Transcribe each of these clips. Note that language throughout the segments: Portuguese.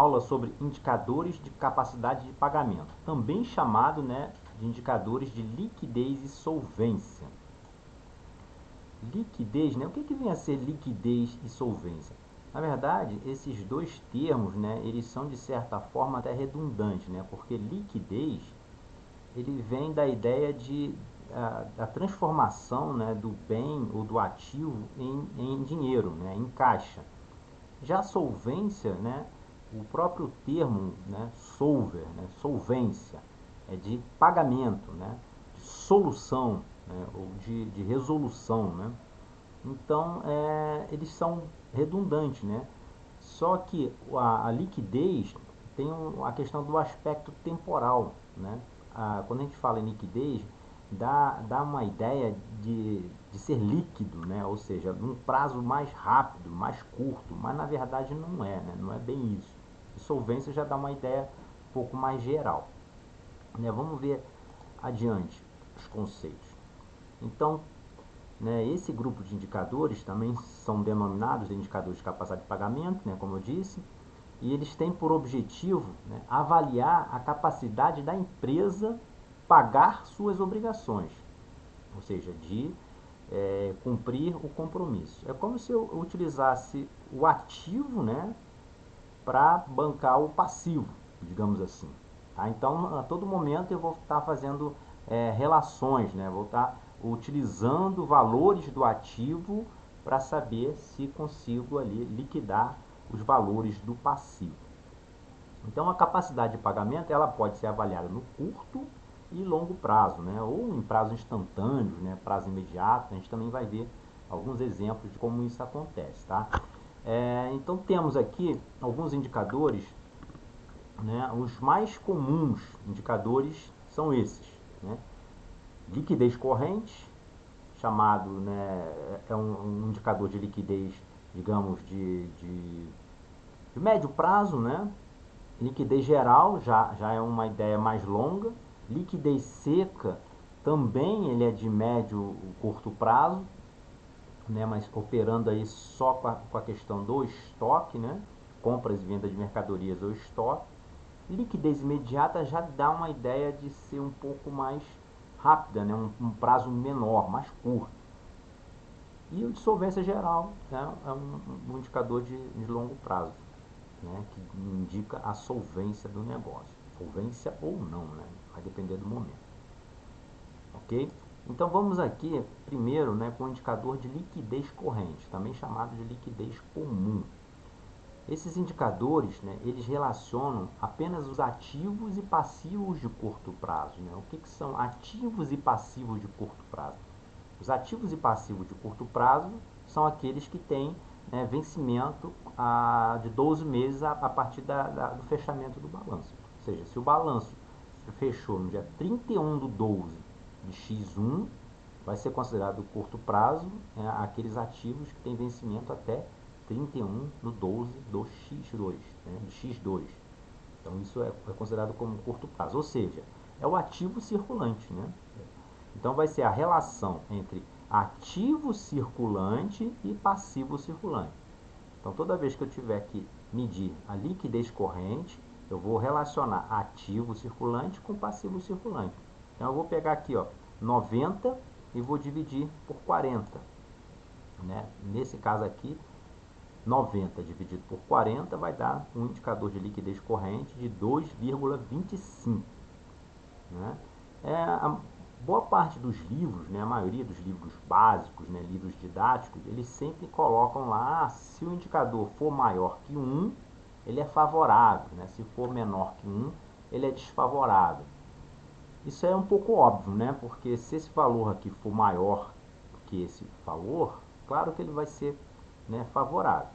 aula sobre indicadores de capacidade de pagamento, também chamado, né, de indicadores de liquidez e solvência. Liquidez, né? O que vem a ser liquidez e solvência? Na verdade, esses dois termos, né, eles são de certa forma até redundantes, né? Porque liquidez, ele vem da ideia de da transformação, né, do bem ou do ativo em dinheiro, né, em caixa. Já a solvência, né, o próprio termo, né, solver, né, solvência, é de pagamento, né, de solução, né, ou de resolução, né. Então, eles são redundantes, né. Só que a liquidez tem a questão do aspecto temporal, né. Quando a gente fala em liquidez, dá uma ideia de ser líquido, né? Ou seja, num prazo mais rápido, mais curto, mas na verdade não é, né? Não é bem isso. E solvência já dá uma ideia um pouco mais geral, né? Vamos ver adiante os conceitos. Então, né, esse grupo de indicadores também são denominados indicadores de capacidade de pagamento, né, como eu disse, e eles têm por objetivo, né, avaliar a capacidade da empresa pagar suas obrigações, ou seja, de cumprir o compromisso. É como se eu utilizasse o ativo, né, para bancar o passivo, digamos assim. Tá? Então, a todo momento eu vou estar fazendo relações, né, vou estar utilizando valores do ativo para saber se consigo ali liquidar os valores do passivo. Então, a capacidade de pagamento ela pode ser avaliada no curto e longo prazo, né? Ou em prazos instantâneos, né? Prazo imediato. A gente também vai ver alguns exemplos de como isso acontece, tá? Então, temos aqui alguns indicadores, né? Os mais comuns indicadores são esses, né? Liquidez corrente, chamado, né? É um indicador de liquidez, digamos, de médio prazo, né? Liquidez geral já é uma ideia mais longa. Liquidez seca também ele é de médio e curto prazo, né, mas operando aí só com a questão do estoque, né, compras e vendas de mercadorias ou estoque. Liquidez imediata já dá uma ideia de ser um pouco mais rápida, né, um prazo menor, mais curto. E o de solvência geral, né, é um indicador de longo prazo, né, que indica a solvência do negócio. Solvência ou não, né, vai depender do momento. Ok? Então vamos aqui primeiro, né, com o indicador de liquidez corrente, também chamado de liquidez comum. Esses indicadores, né, eles relacionam apenas os ativos e passivos de curto prazo, né? O que são ativos e passivos de curto prazo? Os ativos e passivos de curto prazo são aqueles que têm, né, vencimento de 12 meses a partir do fechamento do balanço. Ou seja, se o balanço fechou no dia 31 do 12 de X1, vai ser considerado curto prazo, né, aqueles ativos que têm vencimento até 31 do 12 do X2, né, de X2. Então isso é considerado como curto prazo, ou seja, é o ativo circulante, né? Então vai ser a relação entre ativo circulante e passivo circulante. Então toda vez que eu tiver que medir a liquidez corrente, eu vou relacionar ativo circulante com passivo circulante. Então eu vou pegar aqui, ó, 90 e vou dividir por 40, né? Nesse caso aqui, 90 dividido por 40 vai dar um indicador de liquidez corrente de 2,25, né? A boa parte dos livros, né, a maioria dos livros básicos, né, livros didáticos, eles sempre colocam lá, se o indicador for maior que 1, ele é favorável, né? Se for menor que 1, ele é desfavorável. Isso é um pouco óbvio, né? Porque se esse valor aqui for maior que esse valor, claro que ele vai ser, né, favorável.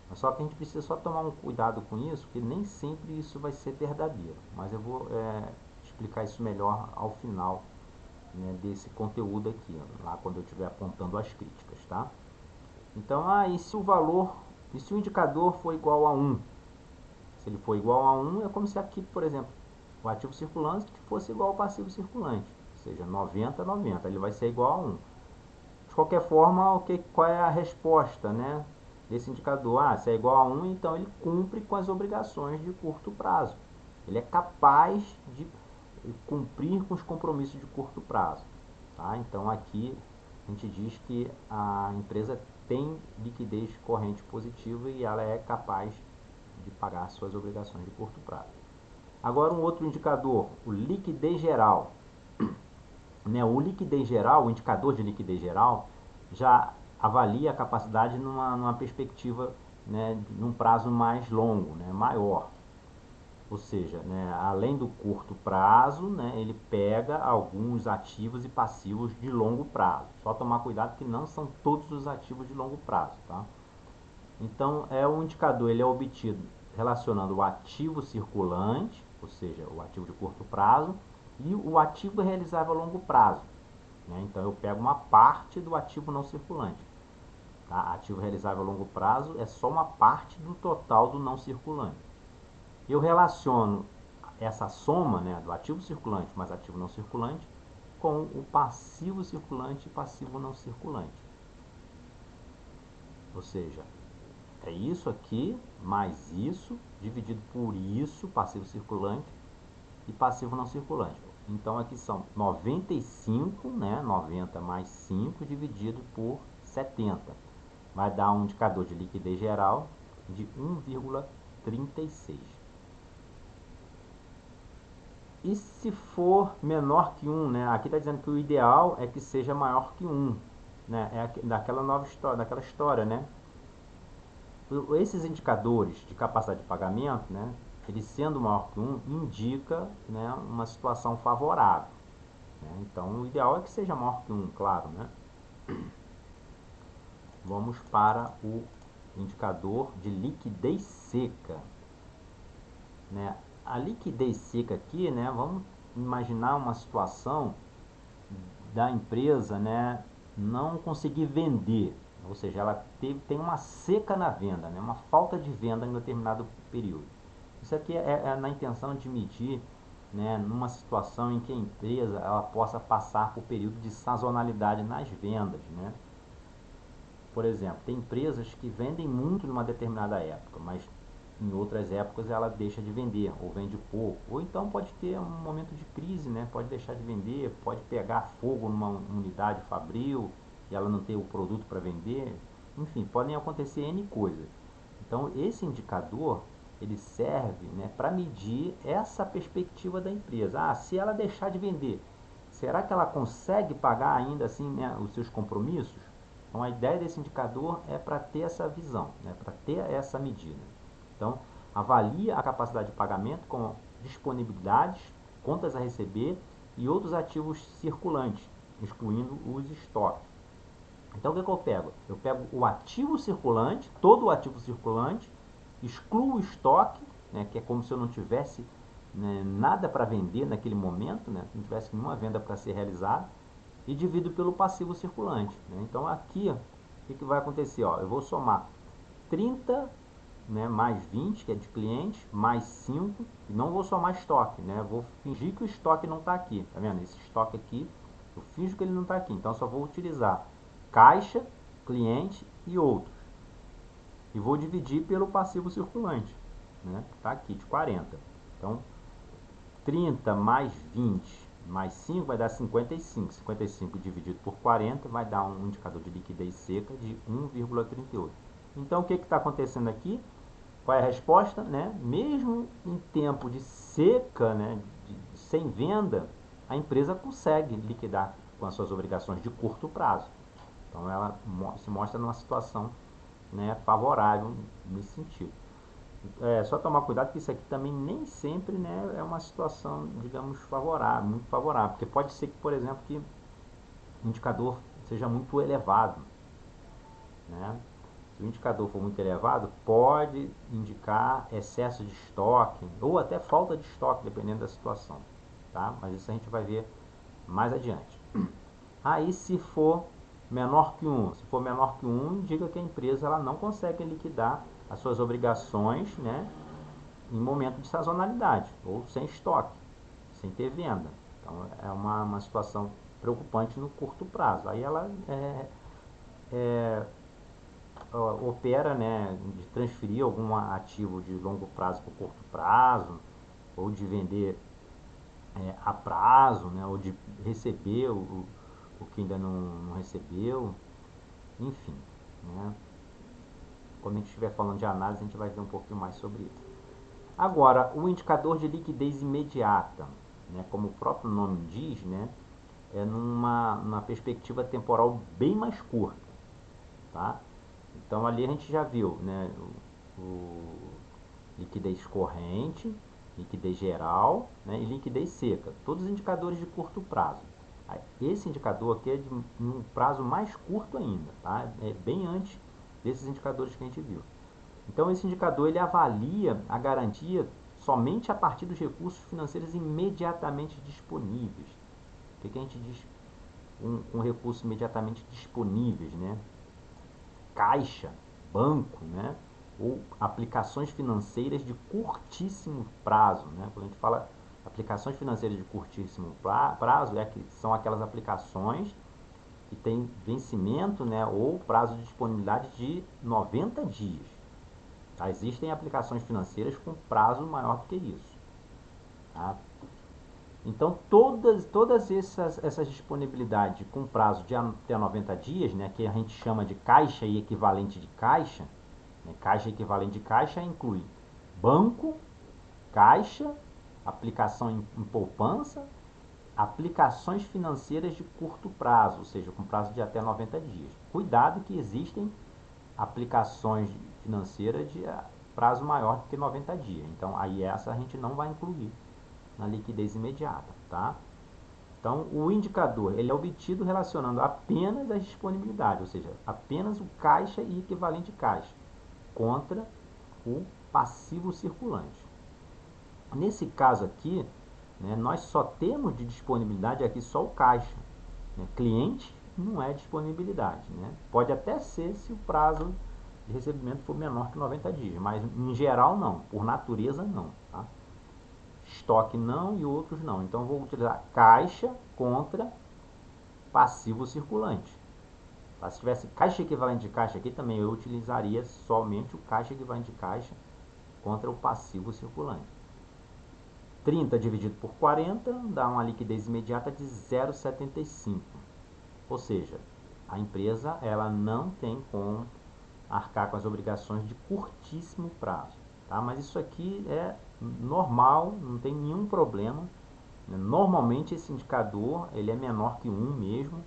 Mas só que a gente precisa só tomar um cuidado com isso, porque nem sempre isso vai ser verdadeiro. Mas eu vou explicar isso melhor ao final, né, desse conteúdo aqui, lá quando eu estiver apontando as críticas, tá? Então, e se o valor, e se o indicador for igual a 1? Se ele for igual a 1, é como se aqui, por exemplo, o ativo circulante fosse igual ao passivo circulante, ou seja, 90 a 90, ele vai ser igual a 1. De qual é a resposta, né? Esse indicador, se é igual a 1, então ele cumpre com as obrigações de curto prazo. Ele é capaz de cumprir com os compromissos de curto prazo. Tá? Então aqui a gente diz que a empresa tem liquidez corrente positiva e ela é capaz de pagar suas obrigações de curto prazo. Agora um outro indicador, o liquidez geral. O liquidez geral, o indicador de liquidez geral, já avalia a capacidade numa perspectiva, num prazo mais longo, maior. Ou seja, além do curto prazo, ele pega alguns ativos e passivos de longo prazo. Só tomar cuidado que não são todos os ativos de longo prazo. Tá? Então, o indicador ele é obtido relacionando o ativo circulante, ou seja, o ativo de curto prazo, e o ativo realizável a longo prazo. Então, eu pego uma parte do ativo não circulante. Tá? Ativo realizável a longo prazo é só uma parte do total do não circulante. Eu relaciono essa soma do ativo circulante mais ativo não circulante com o passivo circulante e passivo não circulante. Ou seja, é isso aqui mais isso dividido por isso, passivo circulante e passivo não circulante. Então aqui são 95, 90 mais 5 dividido por 70. Vai dar um indicador de liquidez geral de 1,36. E se for menor que 1, aqui está dizendo que o ideal é que seja maior que 1. É daquela nova história, daquela história, Esses indicadores de capacidade de pagamento, ele sendo maior que 1, indica uma situação favorável. Então, o ideal é que seja maior que 1, claro. Vamos para o indicador de liquidez seca. A liquidez seca aqui, vamos imaginar uma situação da empresa não conseguir vender, ou seja, ela tem uma seca na venda, uma falta de venda em determinado período. Isso aqui é na intenção de medir numa situação em que a empresa ela possa passar por período de sazonalidade nas vendas. Por exemplo, tem empresas que vendem muito numa determinada época, mas em outras épocas ela deixa de vender, ou vende pouco. Ou então pode ter um momento de crise, pode deixar de vender, pode pegar fogo numa unidade fabril e ela não ter o produto para vender. Enfim, podem acontecer N coisas. Então esse indicador ele serve para medir essa perspectiva da empresa. Se ela deixar de vender, será que ela consegue pagar ainda assim os seus compromissos? Então a ideia desse indicador é para ter essa visão, para ter essa medida. Então avalia a capacidade de pagamento com disponibilidades, contas a receber e outros ativos circulantes, excluindo os estoques. Então o que eu pego? Eu pego o ativo circulante, todo o ativo circulante, excluo o estoque, que é como se eu não tivesse nada para vender naquele momento, não tivesse nenhuma venda para ser realizada, e divido pelo passivo circulante. Então aqui, o que vai acontecer? Eu vou somar 30 mais 20, que é de clientes, mais 5, e não vou somar estoque, vou fingir que o estoque não está aqui, tá vendo? Esse estoque aqui, eu finjo que ele não está aqui, então só vou utilizar caixa, cliente e outros. E vou dividir pelo passivo circulante, que está aqui, de 40. Então, 30 mais 20 mais 5 vai dar 55. 55 dividido por 40 vai dar um indicador de liquidez seca de 1,38. Então, o que está acontecendo aqui? Qual é a resposta? Mesmo em tempo de seca, sem venda, a empresa consegue liquidar com as suas obrigações de curto prazo. Então, ela se mostra numa situação favorável nesse sentido. Só tomar cuidado que isso aqui também nem sempre é uma situação, digamos, favorável, muito favorável, porque pode ser que, por exemplo, que o indicador seja muito elevado. Se o indicador for muito elevado, pode indicar excesso de estoque ou até falta de estoque, dependendo da situação. Tá? Mas isso a gente vai ver mais adiante. Aí se for menor que 1, se for menor que 1, indica que a empresa ela não consegue liquidar as suas obrigações em momento de sazonalidade ou sem estoque, sem ter venda. Então é uma situação preocupante no curto prazo. Aí ela opera, né, de transferir algum ativo de longo prazo para o curto prazo, ou de vender a prazo, né, ou de receber o que ainda não recebeu, enfim, né. Quando a gente estiver falando de análise, a gente vai ver um pouquinho mais sobre isso. Agora, o indicador de liquidez imediata, né, como o próprio nome diz, né, é numa perspectiva temporal bem mais curta, tá? Então ali a gente já viu, né, o liquidez corrente, liquidez geral, né, e liquidez seca, todos os indicadores de curto prazo. Esse indicador aqui é de um prazo mais curto ainda, tá? É bem antes desses indicadores que a gente viu. Então esse indicador ele avalia a garantia somente a partir dos recursos financeiros imediatamente disponíveis. O que a gente diz com recursos imediatamente disponíveis, né? Caixa, banco, né? Ou aplicações financeiras de curtíssimo prazo, né? Quando a gente fala aplicações financeiras de curtíssimo prazo, são aquelas aplicações que têm vencimento, né, ou prazo de disponibilidade de 90 dias. Tá? Existem aplicações financeiras com prazo maior do que isso. Tá? Então, todas essas disponibilidades com prazo de até 90 dias, né, que a gente chama de caixa e equivalente de caixa, né, caixa e equivalente de caixa inclui banco, caixa, aplicação em poupança, aplicações financeiras de curto prazo, ou seja, com prazo de até 90 dias. Cuidado que existem aplicações financeiras de prazo maior do que 90 dias. Então, aí essa a gente não vai incluir na liquidez imediata, tá? Então, o indicador ele é obtido relacionando apenas as disponibilidades, ou seja, apenas o caixa e equivalente caixa, contra o passivo circulante. Nesse caso aqui, né, nós só temos de disponibilidade aqui só o caixa. Né? Cliente não é disponibilidade. Né? Pode até ser se o prazo de recebimento for menor que 90 dias, mas em geral não, por natureza não. Tá? Estoque não e outros não. Então vou utilizar caixa contra passivo circulante. Tá? Se tivesse caixa equivalente de caixa aqui também eu utilizaria somente o caixa equivalente de caixa contra o passivo circulante. 30 dividido por 40 dá uma liquidez imediata de 0,75. Ou seja, a empresa ela não tem como arcar com as obrigações de curtíssimo prazo. Tá? Mas isso aqui é normal, não tem nenhum problema. Normalmente esse indicador ele é menor que 1 mesmo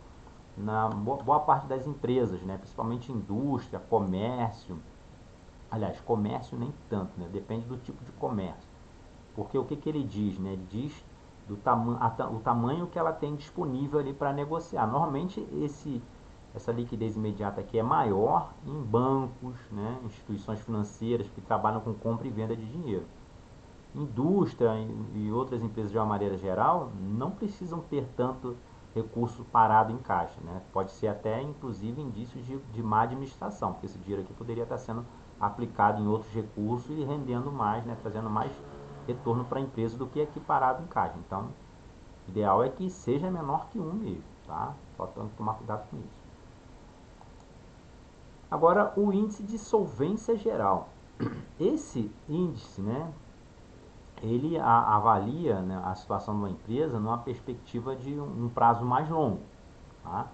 na boa parte das empresas, né? Principalmente indústria, comércio. Aliás, comércio nem tanto, né? Depende do tipo de comércio. Porque o que ele diz? Né? Ele diz o tamanho que ela tem disponível ali para negociar. Normalmente essa liquidez imediata aqui é maior em bancos, né? Instituições financeiras que trabalham com compra e venda de dinheiro. Indústria e outras empresas de uma maneira geral não precisam ter tanto recurso parado em caixa. Né? Pode ser até inclusive indícios de má administração, porque esse dinheiro aqui poderia estar sendo aplicado em outros recursos e rendendo mais, né? Trazendo mais retorno para a empresa do que aqui parado em caixa. Então, o ideal é que seja menor que 1 mesmo, tá? Só tem que tomar cuidado com isso. Agora, o índice de solvência geral. Esse índice, né, ele avalia, né, a situação de uma empresa numa perspectiva de um prazo mais longo, tá?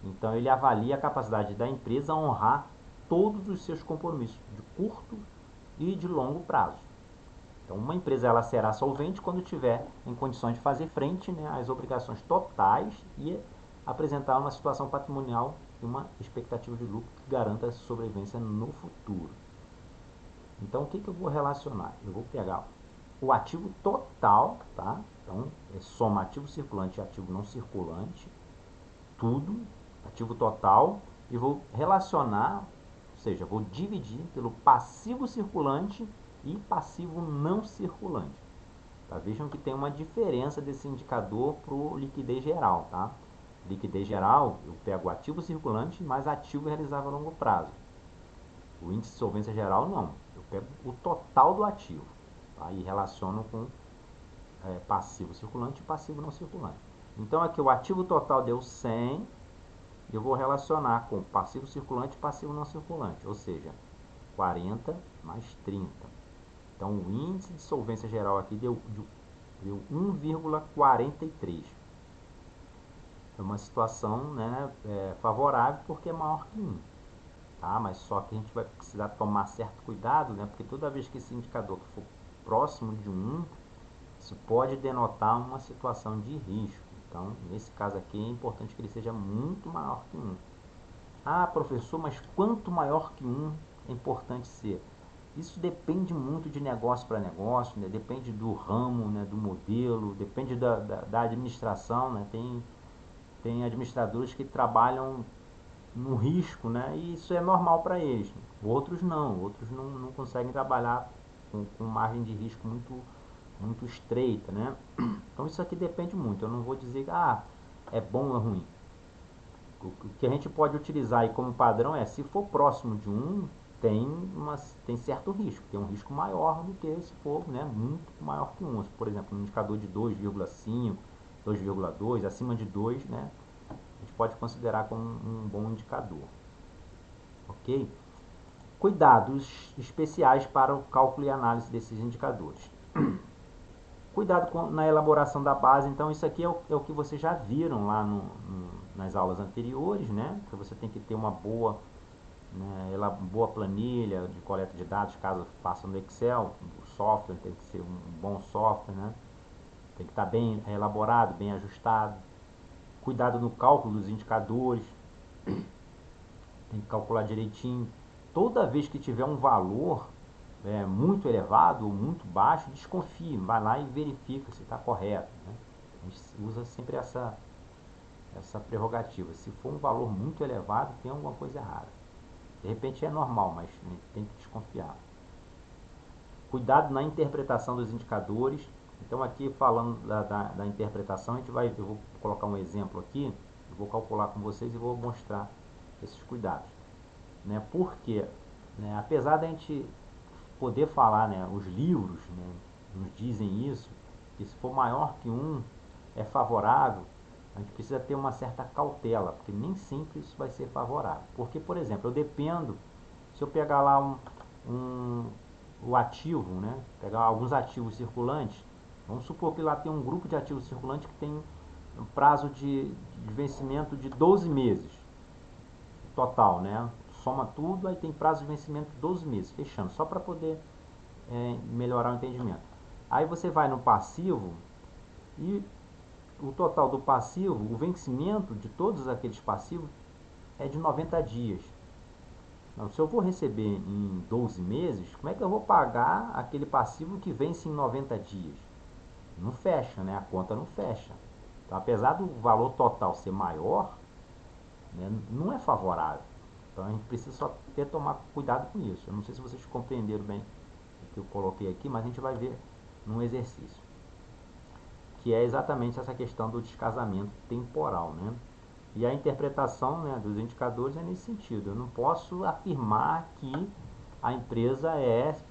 Então, ele avalia a capacidade da empresa a honrar todos os seus compromissos de curto e de longo prazo. Então, uma empresa ela será solvente quando tiver em condições de fazer frente, né, às obrigações totais e apresentar uma situação patrimonial e uma expectativa de lucro que garanta a sobrevivência no futuro. Então, o que eu vou relacionar? Eu vou pegar o ativo total, tá? Então, soma ativo circulante e ativo não circulante, tudo, ativo total, e vou relacionar, ou seja, vou dividir pelo passivo circulante e passivo não circulante. Tá? Vejam que tem uma diferença desse indicador para o liquidez geral. Tá? Liquidez geral, eu pego o ativo circulante mais ativo realizável a longo prazo. O índice de solvência geral, não. Eu pego o total do ativo, tá? E relaciono com passivo circulante e passivo não circulante. Então, aqui o ativo total deu 100 eu vou relacionar com passivo circulante e passivo não circulante, ou seja, 40 mais 30. Então, o índice de solvência geral aqui deu 1,43. É uma situação, né, favorável porque é maior que 1. Tá? Mas só que a gente vai precisar tomar certo cuidado, né, porque toda vez que esse indicador for próximo de 1, isso pode denotar uma situação de risco. Então, nesse caso aqui, é importante que ele seja muito maior que 1. Ah, professor, mas quanto maior que 1 é importante ser? Isso depende muito de negócio para negócio, né? Depende do ramo, né? Do modelo, depende da administração. Né? Tem administradores que trabalham no risco, né? E isso é normal para eles. Outros não conseguem trabalhar com margem de risco muito estreita, né? Então isso aqui depende muito. Eu não vou dizer é bom ou é ruim. O que a gente pode utilizar aí como padrão é, se for próximo de 1, tem certo risco, tem um risco maior do que se for, né, muito maior que 1. Por exemplo, um indicador de 2,5, 2,2, acima de 2, né, a gente pode considerar como um bom indicador. Ok? Cuidados especiais para o cálculo e análise desses indicadores. Cuidado na elaboração da base. Então, isso aqui é o que vocês já viram lá nas aulas anteriores, né? Que você tem que ter uma boa planilha de coleta de dados, caso faça no Excel. O software tem que ser um bom software, né? Tem que estar bem elaborado, bem ajustado. Cuidado no cálculo dos indicadores. Tem que calcular direitinho. Toda vez que tiver um valor muito elevado ou muito baixo, desconfie, vai lá e verifica se está correto. Né? A gente usa sempre essa prerrogativa. Se for um valor muito elevado, tem alguma coisa errada. De repente é normal, mas a gente tem que desconfiar. Cuidado na interpretação dos indicadores. Então aqui falando da interpretação, eu vou colocar um exemplo aqui, eu vou calcular com vocês e vou mostrar esses cuidados. Né? Porque, né, apesar da gente poder falar, né, os livros, né, nos dizem isso, que se for maior que 1 é favorável, a gente precisa ter uma certa cautela, porque nem sempre isso vai ser favorável. Porque, por exemplo, eu dependo, se eu pegar lá o ativo, né, pegar alguns ativos circulantes, vamos supor que lá tem um grupo de ativos circulantes que tem um prazo de vencimento de 12 meses total, né? Soma tudo, aí tem prazo de vencimento de 12 meses, fechando, só para poder melhorar o entendimento. Aí você vai no passivo e o total do passivo, o vencimento de todos aqueles passivos é de 90 dias. Então, se eu vou receber em 12 meses, como é que eu vou pagar aquele passivo que vence em 90 dias? Não fecha, né? A conta não fecha. Então, apesar do valor total ser maior, né, não é favorável. Então, a gente precisa só tomar cuidado com isso. Eu não sei se vocês compreenderam bem o que eu coloquei aqui, mas a gente vai ver num exercício, que é exatamente essa questão do descasamento temporal, né? E a interpretação, né, dos indicadores é nesse sentido. Eu não posso afirmar que a empresa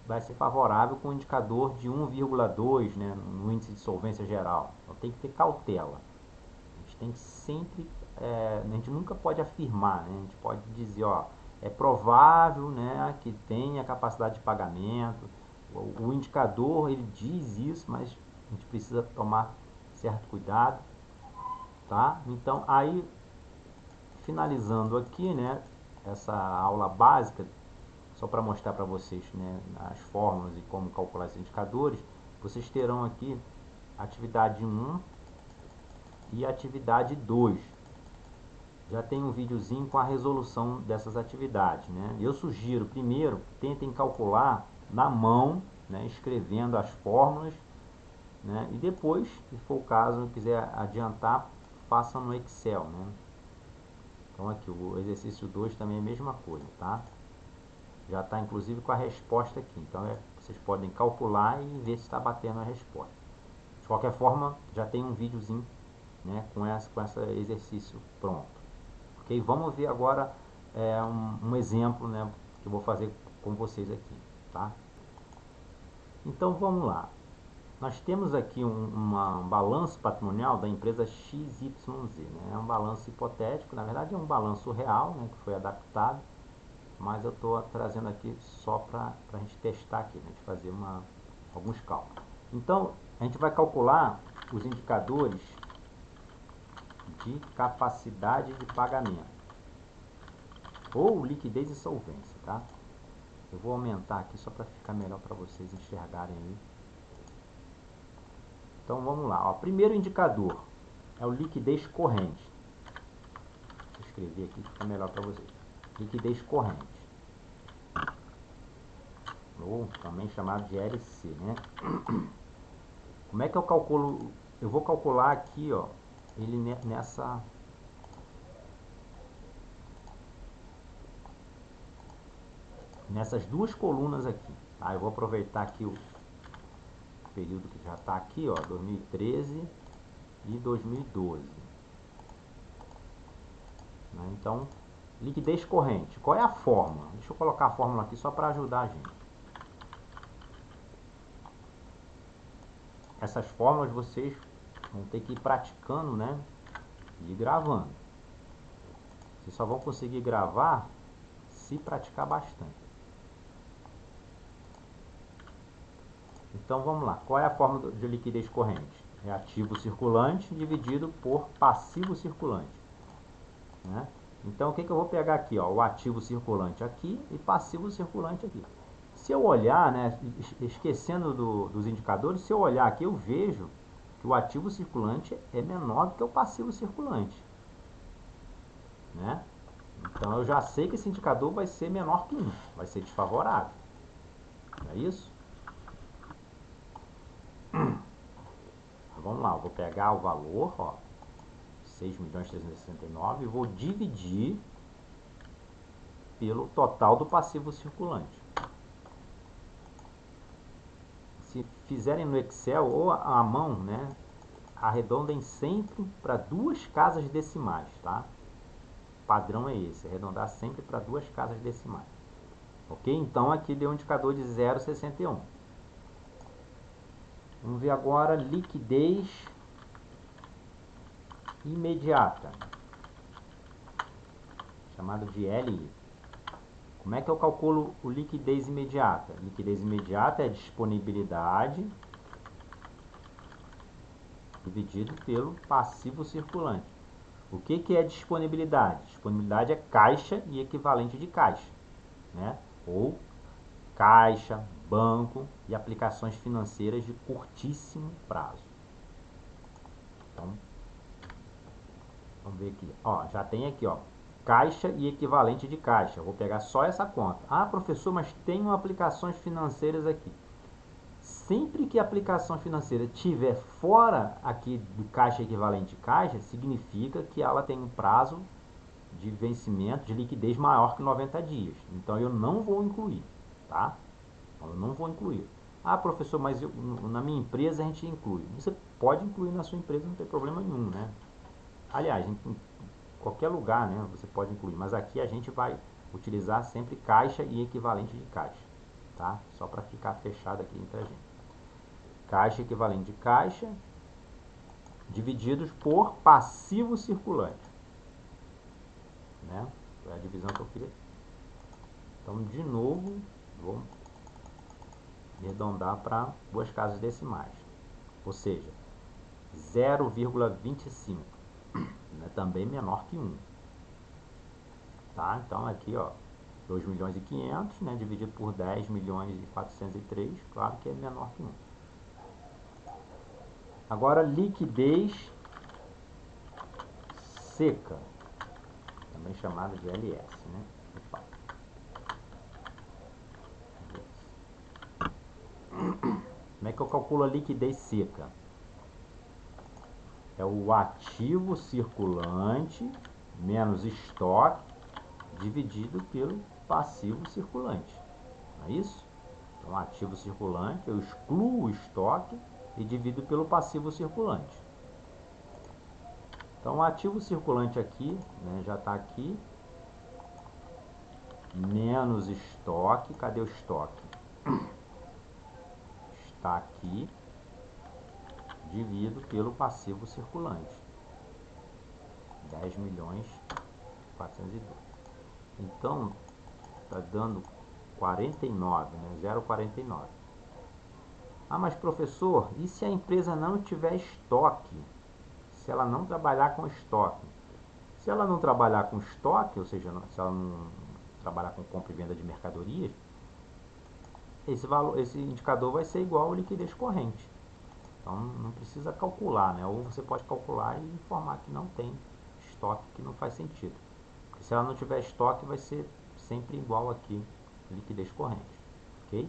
vai ser favorável com um indicador de 1,2, né, no índice de solvência geral. Então tem que ter cautela. A gente tem que sempre, a gente nunca pode afirmar, né? A gente pode dizer, é provável, né, que tenha capacidade de pagamento. O indicador ele diz isso, mas a gente precisa tomar certo cuidado, tá? Então aí finalizando aqui, né, essa aula básica, só para mostrar para vocês, né, as fórmulas e como calcular esses indicadores, vocês terão aqui atividade 1 e atividade 2. Já tem um videozinho com a resolução dessas atividades, né? Eu sugiro, primeiro, tentem calcular na mão, né, escrevendo as fórmulas, né? E depois, se for o caso, quiser adiantar, faça no Excel, né? Então aqui, o exercício 2 também é a mesma coisa, tá? Já está inclusive com a resposta aqui. Então vocês podem calcular e ver se está batendo a resposta. De qualquer forma, já tem um videozinho, né, com esse exercício pronto. Ok? Vamos ver agora um exemplo, né, que eu vou fazer com vocês aqui. Tá? Então vamos lá. nós temos aqui um balanço patrimonial da empresa XYZ, né? É um balanço hipotético, na verdade é um balanço real, né, que foi adaptado, mas eu estou trazendo aqui só para a gente testar aqui, né, de fazer alguns cálculos. Então, a gente vai calcular os indicadores de capacidade de pagamento, ou liquidez e solvência, tá? Eu vou aumentar aqui só para ficar melhor para vocês enxergarem aí. Então vamos lá, ó. Primeiro indicador é o liquidez corrente. Vou escrever aqui que fica melhor para vocês. Liquidez corrente, ou também chamado de LC, né? Como é que eu calculo? Eu vou calcular aqui, ó, ele nessas duas colunas aqui. Tá? Eu vou aproveitar aqui o período que já está aqui, ó, 2013 e 2012. Né? Então, liquidez corrente. Qual é a fórmula? Deixa eu colocar a fórmula aqui só para ajudar a gente. Essas fórmulas vocês vão ter que ir praticando, né? E gravando. Vocês só vão conseguir gravar se praticar bastante. Então vamos lá. Qual é a fórmula de liquidez corrente? É ativo circulante dividido por passivo circulante. Né? Então o que eu vou pegar aqui? Ó, o ativo circulante aqui e passivo circulante aqui. Se eu olhar, né, esquecendo dos indicadores, se eu olhar aqui eu vejo que o ativo circulante é menor do que o passivo circulante. Né? Então eu já sei que esse indicador vai ser menor que 1, vai ser desfavorável. Não é isso? Vamos lá, eu vou pegar o valor, ó, 6.369, e vou dividir pelo total do passivo circulante. Se fizerem no Excel ou à mão, né, arredondem sempre para duas casas decimais, tá? O padrão é esse, arredondar sempre para duas casas decimais. Ok? Então aqui deu um indicador de 0,61. Vamos ver agora liquidez imediata, chamado de LI. Como é que eu calculo o liquidez imediata? Liquidez imediata é disponibilidade dividido pelo passivo circulante. O que é disponibilidade? Disponibilidade é caixa e equivalente de caixa, né? Ou caixa, banco e aplicações financeiras de curtíssimo prazo. Então, vamos ver aqui. Ó, já tem aqui, ó, caixa e equivalente de caixa. Vou pegar só essa conta. Ah, professor, mas tem aplicações financeiras aqui. Sempre que a aplicação financeira estiver fora aqui do caixa equivalente de caixa, significa que ela tem um prazo de vencimento, de liquidez maior que 90 dias. Então eu não vou incluir, tá? Eu não vou incluir. Ah, professor, mas na minha empresa a gente inclui. Você pode incluir na sua empresa, não tem problema nenhum, né? Aliás, em qualquer lugar, né, você pode incluir, mas aqui a gente vai utilizar sempre caixa e equivalente de caixa, tá? Só para ficar fechado aqui entre a gente. Caixa equivalente de caixa divididos por passivo circulante, né? Foi a divisão que eu fiz aqui. Então, de novo, vou arredondar para duas casas decimais, ou seja, 0,25, né? Também menor que 1. Tá? Então, aqui, ó, 2.500.000, né, dividido por 10.403.000, claro que é menor que 1. Agora, liquidez seca, também chamada de LS, né? Opa. Como é que eu calculo a liquidez seca? É o ativo circulante menos estoque dividido pelo passivo circulante. Não é isso? Então, ativo circulante, eu excluo o estoque e divido pelo passivo circulante. Então, o ativo circulante aqui, né, já está aqui, menos estoque. Cadê o estoque? Está aqui. divido pelo passivo circulante. 10.402. Então, está dando 49, né? 0,49. Ah, mas professor, e se a empresa não tiver estoque? Se ela não trabalhar com estoque? Se ela não trabalhar com estoque, ou seja, se ela não trabalhar com compra e venda de mercadorias, esse indicador vai ser igual ao liquidez corrente. Então não precisa calcular, né? Ou você pode calcular e informar que não tem estoque, que não faz sentido. Porque se ela não tiver estoque, vai ser sempre igual aqui, liquidez corrente. Ok?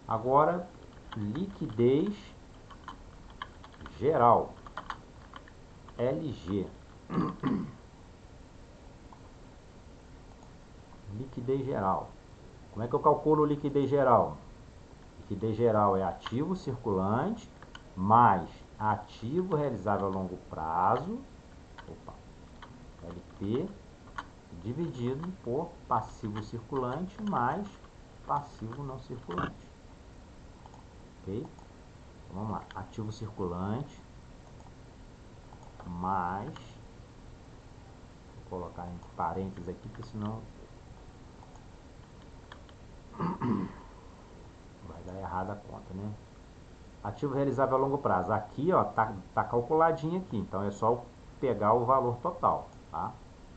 Agora, liquidez geral, LG. Liquidez geral. Como é que eu calculo liquidez geral? Liquidez geral é ativo circulante mais ativo realizável a longo prazo, LP, dividido por passivo circulante mais passivo não circulante. Ok? Então, vamos lá. Ativo circulante mais, vou colocar entre parênteses aqui, porque senão vai dar errada a conta, né? Ativo realizável a longo prazo. Aqui, ó, tá calculadinho aqui. Então é só pegar o valor total, tá?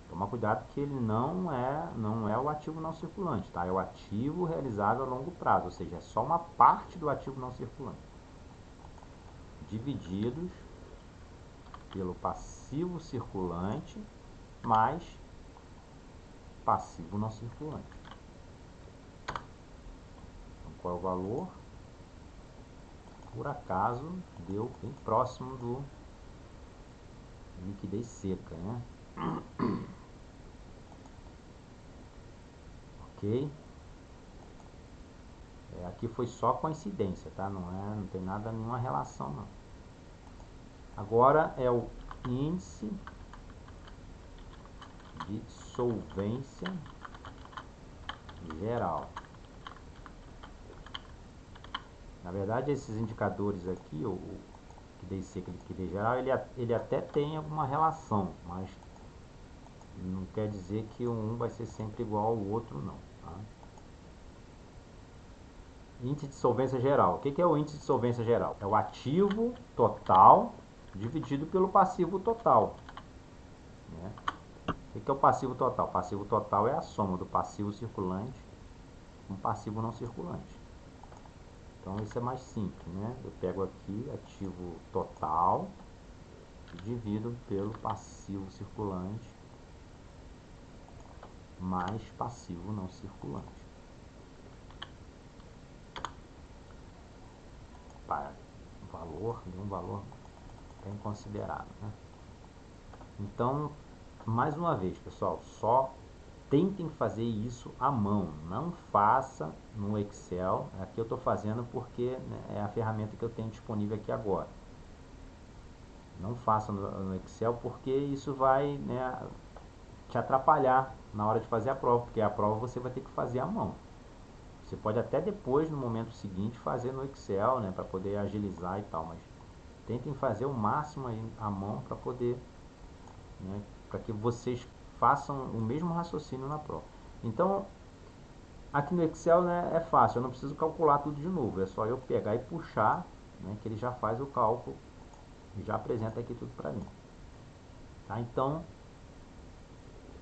Toma cuidado que ele não é o ativo não circulante, tá? É o ativo realizável a longo prazo, ou seja, é só uma parte do ativo não circulante. Divididos pelo passivo circulante mais passivo não circulante. Então, qual é o valor? Por acaso, deu bem próximo do liquidez seca, né? Ok? Aqui foi só coincidência, tá? Não tem nada, nenhuma relação, não. Agora é o índice de solvência geral. Na verdade, esses indicadores aqui, o liquidez seca e liquidez geral, ele até tem alguma relação, mas não quer dizer que um vai ser sempre igual ao outro, não. Tá? Índice de solvência geral. O que é o índice de solvência geral? É o ativo total dividido pelo passivo total. Né? O que é o passivo total? O passivo total é a soma do passivo circulante com o passivo não circulante. Então isso é mais simples, né? Eu pego aqui ativo total e divido pelo passivo circulante mais passivo não circulante. Para um valor bem considerável, né? Então, mais uma vez, pessoal, só tentem fazer isso à mão, não faça no Excel. Aqui eu estou fazendo porque, né, é a ferramenta que eu tenho disponível aqui agora. Não faça no Excel porque isso vai, né, te atrapalhar na hora de fazer a prova, porque a prova você vai ter que fazer à mão. Você pode até depois, no momento seguinte, fazer no Excel, né, para poder agilizar e tal, mas tentem fazer o máximo aí à mão para poder, né, para que vocês façam o mesmo raciocínio na prova. Então, aqui no Excel, né, é fácil, eu não preciso calcular tudo de novo, é só eu pegar e puxar, né, que ele já faz o cálculo e já apresenta aqui tudo para mim. Tá? Então,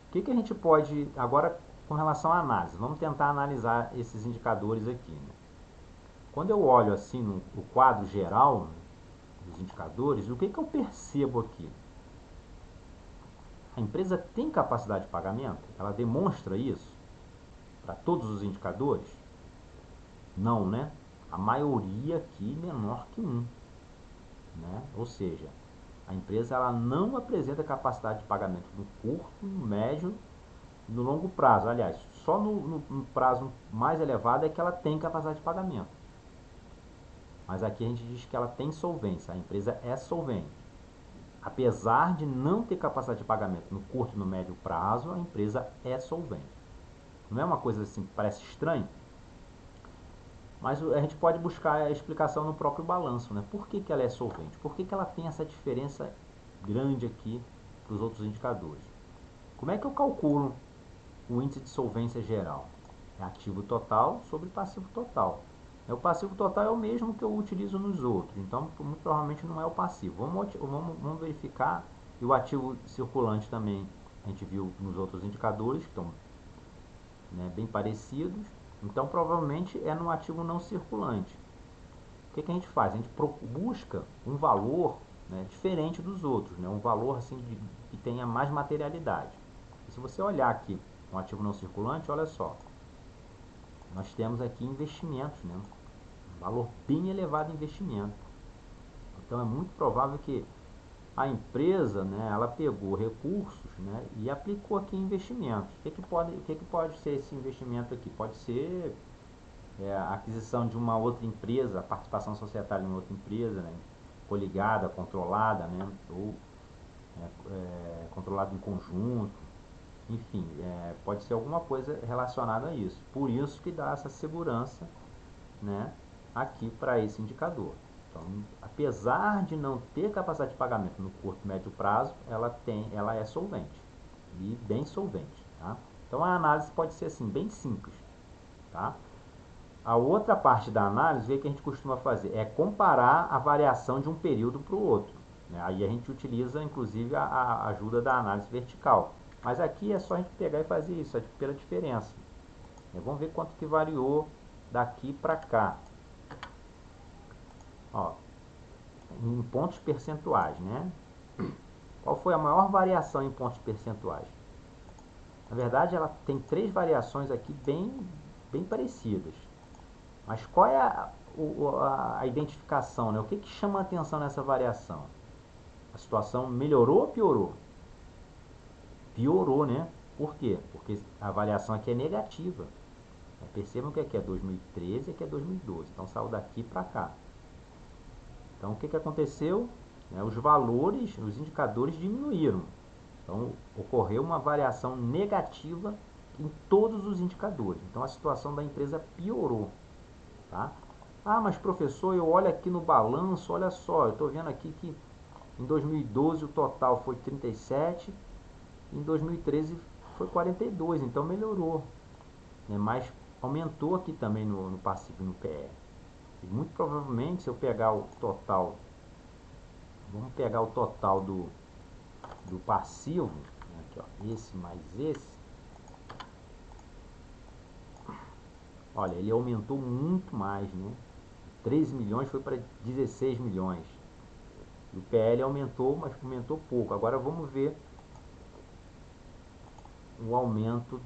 o que a gente pode, agora com relação à análise, vamos tentar analisar esses indicadores aqui. Né? Quando eu olho assim no quadro geral, né, dos indicadores, o que eu percebo aqui? A empresa tem capacidade de pagamento? Ela demonstra isso para todos os indicadores? Não, né? A maioria aqui menor que 1. Né? Ou seja, a empresa ela não apresenta capacidade de pagamento no curto, no médio e no longo prazo. Aliás, só no prazo mais elevado é que ela tem capacidade de pagamento. Mas aqui a gente diz que ela tem solvência, a empresa é solvente. Apesar de não ter capacidade de pagamento no curto e no médio prazo, a empresa é solvente. Não é uma coisa assim que parece estranho? Mas a gente pode buscar a explicação no próprio balanço, né? Por que ela é solvente? Por que ela tem essa diferença grande aqui para os outros indicadores? Como é que eu calculo o índice de solvência geral? É ativo total sobre passivo total. O passivo total é o mesmo que eu utilizo nos outros, então muito provavelmente não é o passivo. Vamos verificar, e o ativo circulante também a gente viu nos outros indicadores, que estão, né, bem parecidos, então provavelmente é no ativo não circulante. O que a gente faz? A gente busca um valor, né, diferente dos outros, né, um valor assim, que tenha mais materialidade. E se você olhar aqui um ativo não circulante, olha só, nós temos aqui investimentos, né, um valor bem elevado em investimento. Então é muito provável que a empresa, né, ela pegou recursos, né, e aplicou aqui em investimentos. O que pode ser esse investimento aqui? Pode ser a aquisição de uma outra empresa, a participação societária em outra empresa, né, coligada, controlada, né, ou controlada em conjunto, enfim, pode ser alguma coisa relacionada a isso. Por isso que dá essa segurança, né, aqui para esse indicador. Então, apesar de não ter capacidade de pagamento no curto e médio prazo, ela é solvente e bem solvente, tá? Então a análise pode ser assim, bem simples, tá? A outra parte da análise, o que a gente costuma fazer? É comparar a variação de um período para o outro, né? Aí a gente utiliza, inclusive, a ajuda da análise vertical. Mas aqui é só a gente pegar e fazer isso, pela diferença. Vamos ver quanto que variou daqui para cá. Ó, em pontos percentuais, né? Qual foi a maior variação em pontos percentuais? Na verdade, ela tem 3 variações aqui bem parecidas. Mas qual é a identificação, né? O que chama a atenção nessa variação? A situação melhorou ou piorou? Piorou, né? Por quê? Porque a variação aqui é negativa. Percebam que aqui é 2013 e aqui é 2012. Então saiu daqui para cá. Então o que aconteceu? Os valores, os indicadores diminuíram. Então ocorreu uma variação negativa em todos os indicadores. Então a situação da empresa piorou. Tá? Ah, mas professor, eu olho aqui no balanço, olha só, eu estou vendo aqui que em 2012 o total foi 37, em 2013 foi 42, então melhorou. Né? Mas aumentou aqui também no passivo e no PL. E muito provavelmente, se eu pegar o total, vamos pegar o total do passivo, né? Aqui, ó, esse mais esse, olha, ele aumentou muito mais, né? 13 milhões foi para 16 milhões. O PL aumentou, mas aumentou pouco. Agora vamos ver o aumento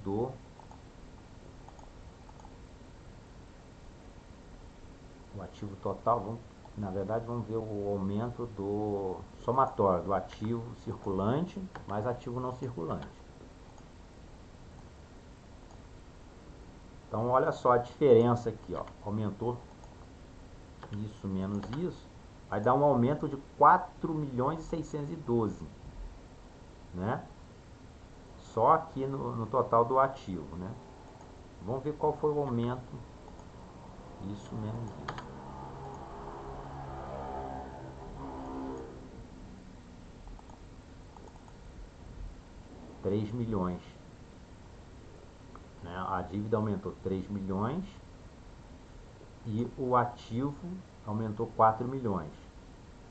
o ativo total. Na verdade, vamos ver o aumento do somatório do ativo circulante mais ativo não circulante. Então, olha só a diferença aqui, ó. Aumentou isso menos isso, vai dar um aumento de 4 milhões e 612, né? Só aqui no total do ativo, né? Vamos ver qual foi o aumento, isso menos isso. 3 milhões. Né? A dívida aumentou 3 milhões e o ativo aumentou 4 milhões.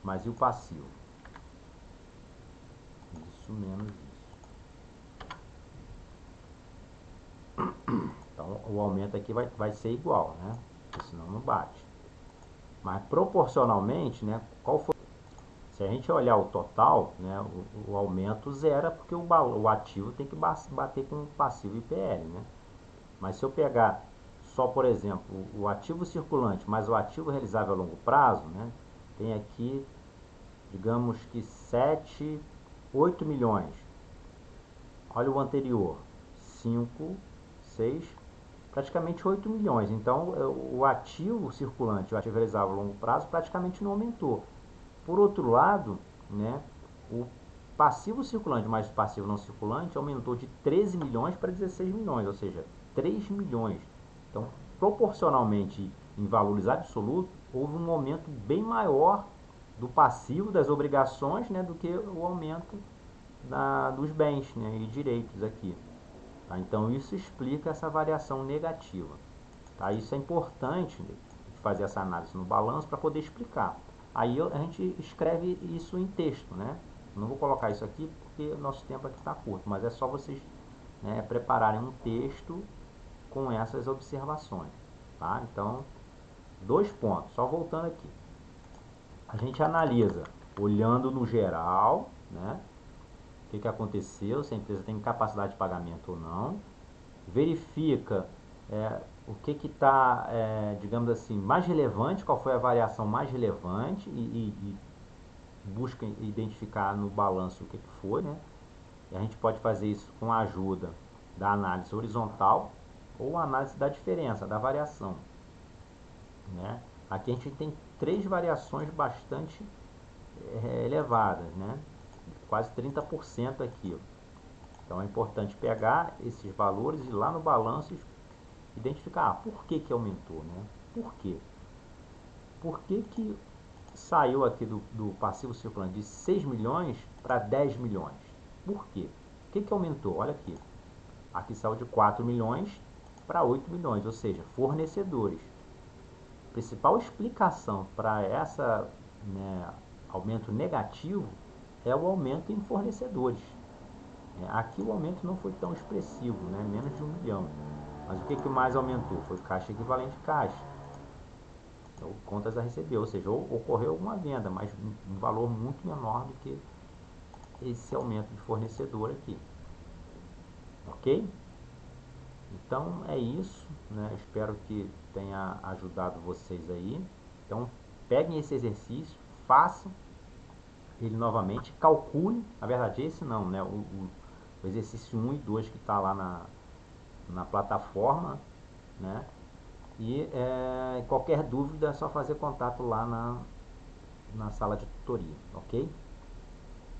Mas e o passivo? Isso menos isso. Então o aumento aqui vai ser igual, né? Porque senão não bate. Mas proporcionalmente, né? Qual foi? Se a gente olhar o total, né, o aumento zera porque o ativo tem que bater com o passivo IPL, né? Mas se eu pegar só, por exemplo, o ativo circulante mais o ativo realizável a longo prazo, né, tem aqui, digamos que 7, 8 milhões. Olha o anterior, 5, 6, praticamente 8 milhões. Então, o ativo circulante, o ativo realizável a longo prazo, praticamente não aumentou. Por outro lado, né, o passivo circulante mais o passivo não circulante aumentou de 13 milhões para 16 milhões, ou seja, 3 milhões. Então, proporcionalmente em valores absolutos, houve um aumento bem maior do passivo das obrigações, né, do que o aumento dos bens, né, e direitos aqui. Tá? Então isso explica essa variação negativa. Tá? Isso é importante de fazer essa análise no balanço para poder explicar. Aí a gente escreve isso em texto, né? Não vou colocar isso aqui porque o nosso tempo aqui está curto, mas é só vocês, né, prepararem um texto com essas observações. Tá? Então, 2 pontos, só voltando aqui. A gente analisa olhando no geral, né, o que aconteceu, se a empresa tem capacidade de pagamento ou não, verifica o que está, digamos assim, mais relevante, qual foi a variação mais relevante e busca identificar no balanço o que foi, né? E a gente pode fazer isso com a ajuda da análise horizontal ou a análise da diferença, da variação, né? Aqui a gente tem 3 variações bastante elevadas, né? Quase 30% aqui. Então é importante pegar esses valores e ir lá no balanço identificar por que aumentou, né? Por quê? Por que saiu aqui do passivo circulante de 6 milhões para 10 milhões? Por quê? O que aumentou? Olha aqui. Aqui saiu de 4 milhões para 8 milhões, ou seja, fornecedores. A principal explicação para essa, né, aumento negativo é o aumento em fornecedores. Aqui o aumento não foi tão expressivo, né? Menos de 1 milhão. Mas o que mais aumentou? Foi caixa equivalente caixa. Ou contas a receber, ou seja, ocorreu alguma venda, mas um valor muito menor do que esse aumento de fornecedor aqui. Ok? Então é isso, né? Espero que tenha ajudado vocês aí. Então peguem esse exercício, façam ele novamente, calcule, na verdade esse não, né? O exercício 1 e 2 que está lá na plataforma, né? E qualquer dúvida é só fazer contato lá na sala de tutoria, ok?